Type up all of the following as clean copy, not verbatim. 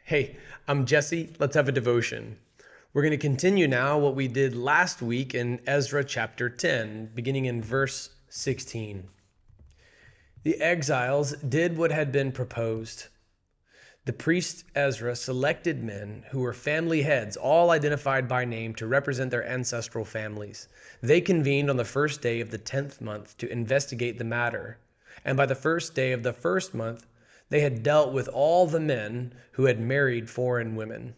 Hey, I'm Jesse. Let's have a devotion. We're going to continue now what we did last week in Ezra chapter 10, beginning in verse 16. The exiles did what had been proposed. The priest Ezra selected men who were family heads, all identified by name, to represent their ancestral families. They convened on the first day of the 10th month to investigate the matter. And by the first day of the first month, they had dealt with all the men who had married foreign women.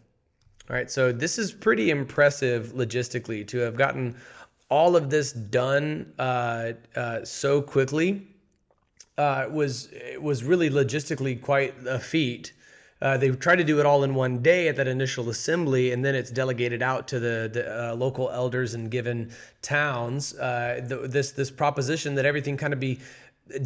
All right, so this is pretty impressive logistically to have gotten all of this done so quickly. Was really logistically quite a feat. They tried to do it all in one day at that initial assembly, and then it's delegated out to the local elders in given towns. This proposition that everything kind of be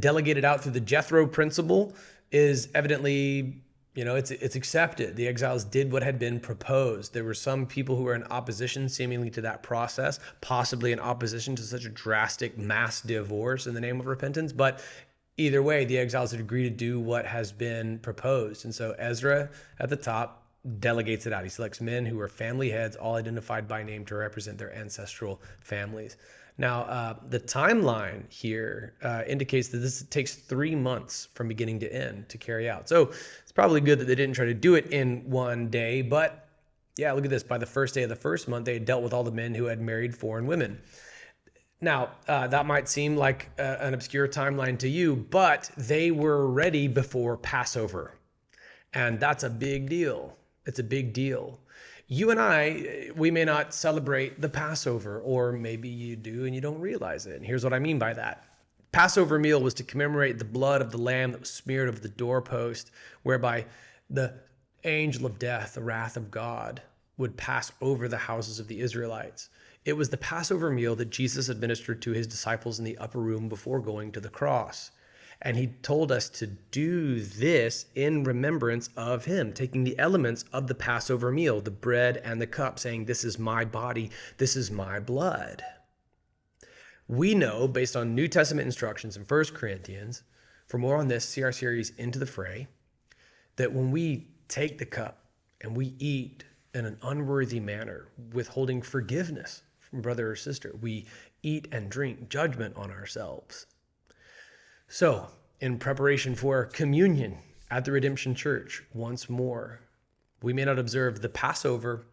delegated out through the Jethro principle is evidently, it's accepted. The exiles did what had been proposed. There were some people who were in opposition seemingly to that process, possibly in opposition to such a drastic mass divorce in the name of repentance, but either way, the exiles had agreed to do what has been proposed. And so Ezra at the top delegates it out. He selects men who are family heads, all identified by name, to represent their ancestral families. Now, the timeline here indicates that this takes 3 months from beginning to end to carry out. So it's probably good that they didn't try to do it in one day. But yeah, look at this. By the first day of the first month, they had dealt with all the men who had married foreign women. Now, that might seem like an obscure timeline to you, but they were ready before Passover. And that's a big deal. It's a big deal. You and I, we may not celebrate the Passover, or maybe you do and you don't realize it. And here's what I mean by that. Passover meal was to commemorate the blood of the lamb that was smeared over the doorpost, whereby the angel of death, the wrath of God, would pass over the houses of the Israelites. It was the Passover meal that Jesus administered to his disciples in the upper room before going to the cross. And he told us to do this in remembrance of him, taking the elements of the Passover meal, the bread and the cup, saying, "This is my body, this is my blood." We know, based on New Testament instructions in 1 Corinthians, for more on this, see our series Into the Fray, that when we take the cup and we eat in an unworthy manner, withholding forgiveness from brother or sister, we eat and drink judgment on ourselves. So, in preparation for communion at the Redemption Church, once more, we may not observe the Passover,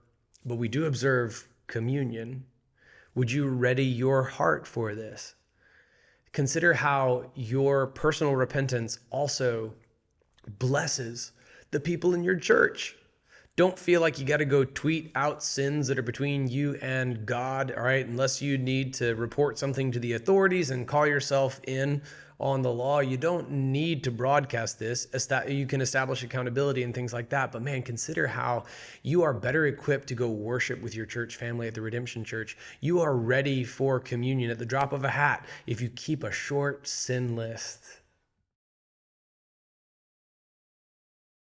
but we do observe communion. Would you ready your heart for this? Consider how your personal repentance also blesses the people in your church. Don't feel like you got to go tweet out sins that are between you and God, all right? Unless you need to report something to the authorities and call yourself in on the law, you don't need to broadcast this. You can establish accountability and things like that. But man, consider how you are better equipped to go worship with your church family at the Redemption Church. You are ready for communion at the drop of a hat if you keep a short sin list.